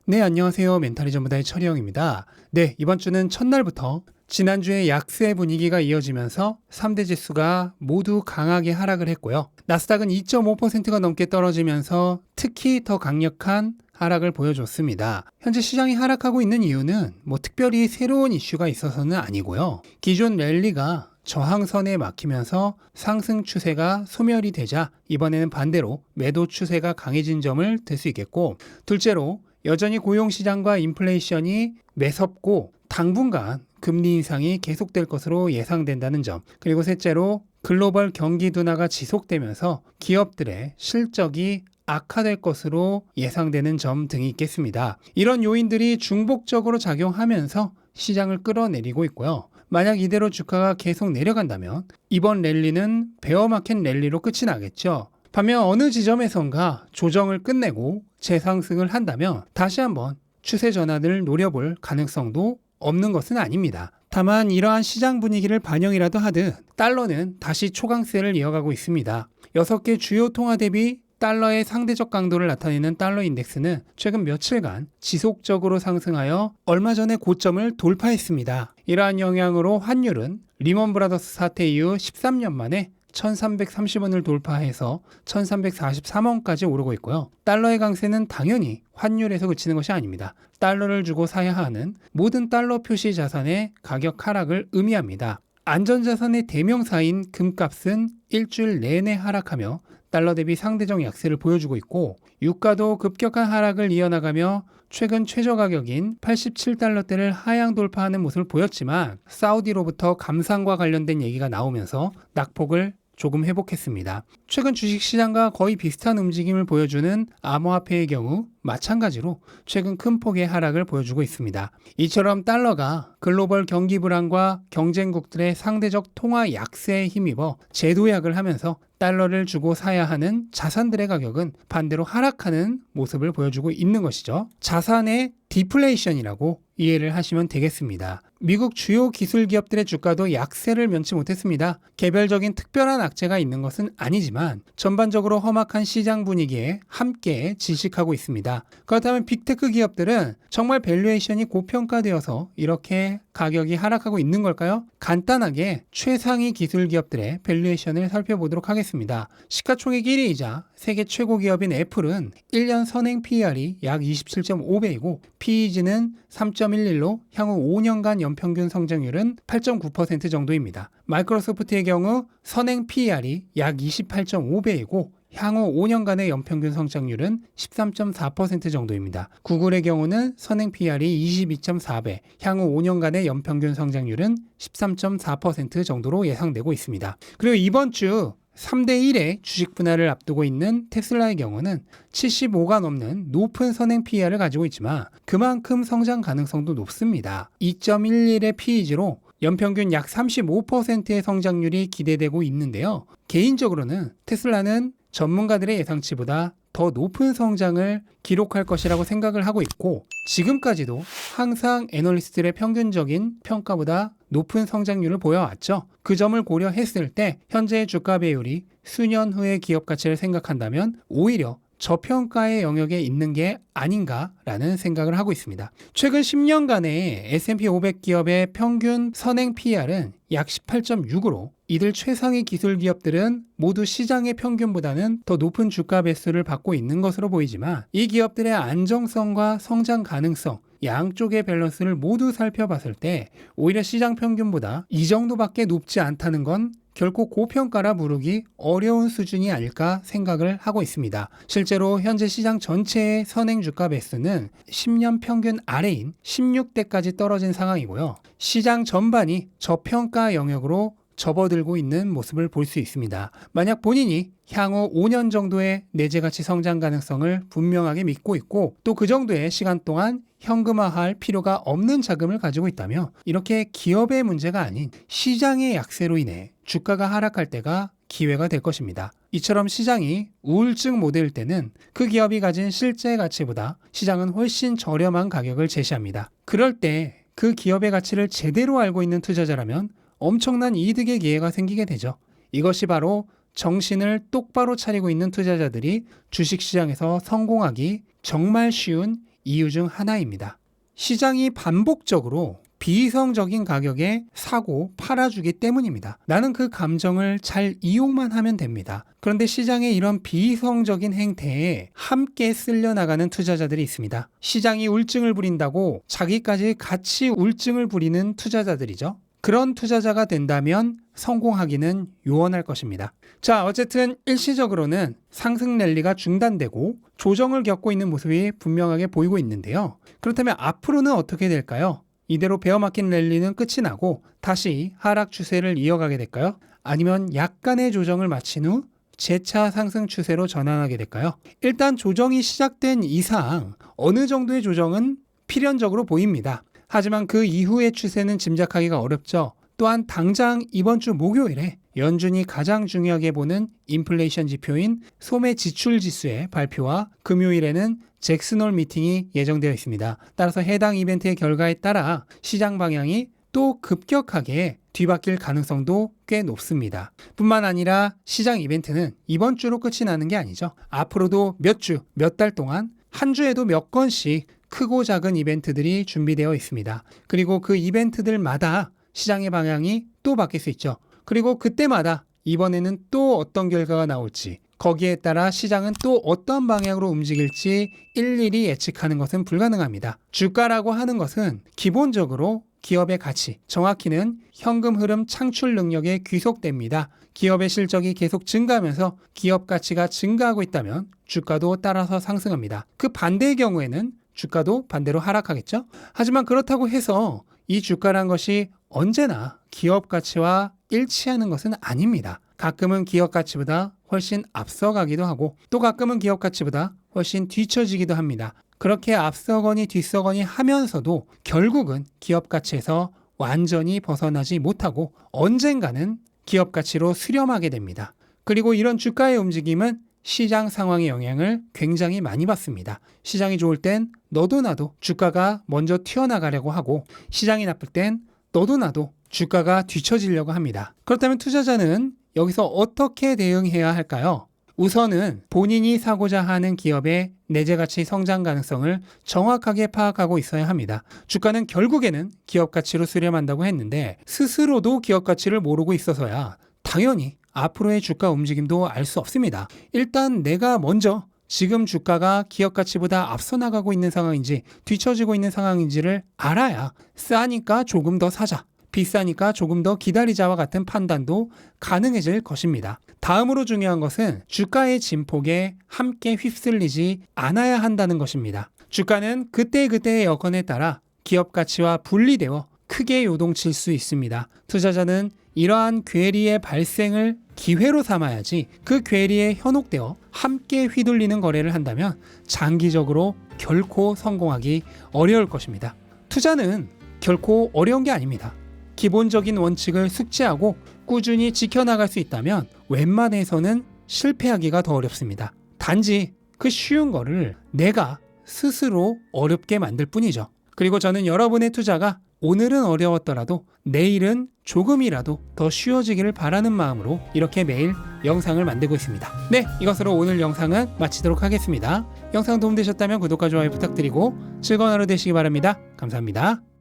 네, 안녕하세요. 멘탈이 전부다의 철이형입니다. 네, 이번 주는 첫날부터 지난주에 약세 분위기가 이어지면서 3대 지수가 모두 강하게 하락을 했고요. 나스닥은 2.5%가 넘게 떨어지면서 특히 더 강력한 하락을 보여줬습니다. 현재 시장이 하락하고 있는 이유는 특별히 새로운 이슈가 있어서는 아니고요. 기존 랠리가 저항선에 막히면서 상승 추세가 소멸이 되자 이번에는 반대로 매도 추세가 강해진 점을 들 수 있겠고, 둘째로 여전히 고용시장과 인플레이션이 매섭고 당분간 금리 인상이 계속될 것으로 예상된다는 점, 그리고 셋째로 글로벌 경기 둔화가 지속되면서 기업들의 실적이 악화될 것으로 예상되는 점 등이 있겠습니다. 이런 요인들이 중복적으로 작용하면서 시장을 끌어내리고 있고요. 만약 이대로 주가가 계속 내려간다면 이번 랠리는 베어마켓 랠리로 끝이 나겠죠. 반면 어느 지점에선가 조정을 끝내고 재상승을 한다면 다시 한번 추세 전환을 노려볼 가능성도 없는 것은 아닙니다. 다만 이러한 시장 분위기를 반영이라도 하듯 달러는 다시 초강세를 이어가고 있습니다. 6개 주요 통화 대비 달러의 상대적 강도를 나타내는 달러 인덱스는 최근 며칠간 지속적으로 상승하여 얼마 전에 고점을 돌파했습니다. 이러한 영향으로 환율은 리먼 브라더스 사태 이후 13년 만에 1330원을 돌파해서 1343원까지 오르고 있고요. 달러의 강세는 당연히 환율에서 그치는 것이 아닙니다. 달러를 주고 사야 하는 모든 달러 표시 자산의 가격 하락을 의미합니다. 안전자산의 대명사인 금값은 일주일 내내 하락하며 달러 대비 상대적 약세를 보여주고 있고, 유가도 급격한 하락을 이어나가며 최근 최저 가격인 87달러대를 하향 돌파하는 모습을 보였지만 사우디로부터 감산과 관련된 얘기가 나오면서 낙폭을 조금 회복했습니다. 최근 주식시장과 거의 비슷한 움직임을 보여주는 암호화폐의 경우 마찬가지로 최근 큰 폭의 하락을 보여주고 있습니다. 이처럼 달러가 글로벌 경기 불안과 경쟁국들의 상대적 통화 약세에 힘입어 제도약을 하면서 달러를 주고 사야 하는 자산들의 가격은 반대로 하락하는 모습을 보여주고 있는 것이죠. 자산의 디플레이션이라고 이해를 하시면 되겠습니다. 미국 주요 기술 기업들의 주가도 약세를 면치 못했습니다. 개별적인 특별한 악재가 있는 것은 아니지만 전반적으로 험악한 시장 분위기에 함께 질식하고 있습니다. 그렇다면 빅테크 기업들은 정말 밸류에이션이 고평가되어서 이렇게 가격이 하락하고 있는 걸까요? 간단하게 최상위 기술 기업들의 밸류에이션을 살펴보도록 하겠습니다. 시가총액 1위이자 세계 최고 기업인 애플은 1년 선행 PER이 약 27.5배이고 PEG는 3.11로 향후 5년간 연평균 성장률은 8.9% 정도입니다. 마이크로소프트의 경우 선행 PER이 약 28.5배이고 향후 5년간의 연평균 성장률은 13.4% 정도입니다. 구글의 경우는 선행 PER이 22.4배, 향후 5년간의 연평균 성장률은 13.4% 정도로 예상되고 있습니다. 그리고 이번 주 3대1의 주식 분할을 앞두고 있는 테슬라의 경우는 75가 넘는 높은 선행 PER을 가지고 있지만 그만큼 성장 가능성도 높습니다. 2.11의 PEG로 연평균 약 35%의 성장률이 기대되고 있는데요. 개인적으로는 테슬라는 전문가들의 예상치보다 더 높은 성장을 기록할 것이라고 생각을 하고 있고, 지금까지도 항상 애널리스트들의 평균적인 평가보다 높은 성장률을 보여왔죠. 그 점을 고려했을 때 현재의 주가 배율이 수년 후의 기업 가치를 생각한다면 오히려 저평가의 영역에 있는 게 아닌가라는 생각을 하고 있습니다. 최근 10년간의 S&P 500 기업의 평균 선행 PER은 약 18.6으로 이들 최상위 기술 기업들은 모두 시장의 평균보다는 더 높은 주가 배수를 받고 있는 것으로 보이지만 이 기업들의 안정성과 성장 가능성, 양쪽의 밸런스를 모두 살펴봤을 때 오히려 시장 평균보다 이 정도밖에 높지 않다는 건 결코 고평가라 부르기 어려운 수준이 아닐까 생각을 하고 있습니다. 실제로 현재 시장 전체의 선행 주가 배수는 10년 평균 아래인 16대까지 떨어진 상황이고요. 시장 전반이 저평가 영역으로 접어들고 있는 모습을 볼 수 있습니다. 만약 본인이 향후 5년 정도의 내재가치 성장 가능성을 분명하게 믿고 있고 또 그 정도의 시간 동안 현금화할 필요가 없는 자금을 가지고 있다면 이렇게 기업의 문제가 아닌 시장의 약세로 인해 주가가 하락할 때가 기회가 될 것입니다. 이처럼 시장이 우울증 모드일 때는 그 기업이 가진 실제 가치보다 시장은 훨씬 저렴한 가격을 제시합니다. 그럴 때 그 기업의 가치를 제대로 알고 있는 투자자라면 엄청난 이득의 기회가 생기게 되죠. 이것이 바로 정신을 똑바로 차리고 있는 투자자들이 주식시장에서 성공하기 정말 쉬운 이유 중 하나입니다. 시장이 반복적으로 비이성적인 가격에 사고 팔아주기 때문입니다. 나는 그 감정을 잘 이용만 하면 됩니다. 그런데 시장의 이런 비이성적인 행태에 함께 쓸려나가는 투자자들이 있습니다. 시장이 울증을 부린다고 자기까지 같이 울증을 부리는 투자자들이죠. 그런 투자자가 된다면 성공하기는 요원할 것입니다. 자, 어쨌든 일시적으로는 상승 랠리가 중단되고 조정을 겪고 있는 모습이 분명하게 보이고 있는데요. 그렇다면 앞으로는 어떻게 될까요? 이대로 베어마켓 랠리는 끝이 나고 다시 하락 추세를 이어가게 될까요? 아니면 약간의 조정을 마친 후 재차 상승 추세로 전환하게 될까요? 일단 조정이 시작된 이상 어느 정도의 조정은 필연적으로 보입니다. 하지만 그 이후의 추세는 짐작하기가 어렵죠. 또한 당장 이번 주 목요일에 연준이 가장 중요하게 보는 인플레이션 지표인 소매 지출 지수의 발표와 금요일에는 잭슨홀 미팅이 예정되어 있습니다. 따라서 해당 이벤트의 결과에 따라 시장 방향이 또 급격하게 뒤바뀔 가능성도 꽤 높습니다. 뿐만 아니라 시장 이벤트는 이번 주로 끝이 나는 게 아니죠. 앞으로도 몇 주, 몇 달 동안 한 주에도 몇 건씩 크고 작은 이벤트들이 준비되어 있습니다. 그리고 그 이벤트들마다 시장의 방향이 또 바뀔 수 있죠. 그리고 그때마다 이번에는 또 어떤 결과가 나올지, 거기에 따라 시장은 또 어떤 방향으로 움직일지 일일이 예측하는 것은 불가능합니다. 주가라고 하는 것은 기본적으로 기업의 가치, 정확히는 현금 흐름 창출 능력에 귀속됩니다. 기업의 실적이 계속 증가하면서 기업 가치가 증가하고 있다면 주가도 따라서 상승합니다. 그 반대의 경우에는 주가도 반대로 하락하겠죠? 하지만 그렇다고 해서 이 주가란 것이 언제나 기업 가치와 일치하는 것은 아닙니다. 가끔은 기업 가치보다 훨씬 앞서가기도 하고 또 가끔은 기업 가치보다 훨씬 뒤처지기도 합니다. 그렇게 앞서거니 뒤서거니 하면서도 결국은 기업 가치에서 완전히 벗어나지 못하고 언젠가는 기업 가치로 수렴하게 됩니다. 그리고 이런 주가의 움직임은 시장 상황의 영향을 굉장히 많이 받습니다. 시장이 좋을 땐 너도 나도 주가가 먼저 튀어나가려고 하고 시장이 나쁠 땐 너도 나도 주가가 뒤처지려고 합니다. 그렇다면 투자자는 여기서 어떻게 대응해야 할까요? 우선은 본인이 사고자 하는 기업의 내재가치 성장 가능성을 정확하게 파악하고 있어야 합니다. 주가는 결국에는 기업 가치로 수렴한다고 했는데 스스로도 기업 가치를 모르고 있어서야 당연히 앞으로의 주가 움직임도 알 수 없습니다. 일단 내가 먼저 지금 주가가 기업 가치보다 앞서 나가고 있는 상황인지 뒤처지고 있는 상황인지를 알아야 싸니까 조금 더 사자, 비싸니까 조금 더 기다리자와 같은 판단도 가능해질 것입니다. 다음으로 중요한 것은 주가의 진폭에 함께 휩쓸리지 않아야 한다는 것입니다. 주가는 그때그때의 여건에 따라 기업 가치와 분리되어 크게 요동칠 수 있습니다. 투자자는 이러한 괴리의 발생을 기회로 삼아야지 그 괴리에 현혹되어 함께 휘둘리는 거래를 한다면 장기적으로 결코 성공하기 어려울 것입니다. 투자는 결코 어려운 게 아닙니다. 기본적인 원칙을 숙지하고 꾸준히 지켜나갈 수 있다면 웬만해서는 실패하기가 더 어렵습니다. 단지 그 쉬운 거를 내가 스스로 어렵게 만들 뿐이죠. 그리고 저는 여러분의 투자가 오늘은 어려웠더라도 내일은 조금이라도 더 쉬워지기를 바라는 마음으로 이렇게 매일 영상을 만들고 있습니다. 네, 이것으로 오늘 영상은 마치도록 하겠습니다. 영상 도움되셨다면 구독과 좋아요 부탁드리고 즐거운 하루 되시기 바랍니다. 감사합니다.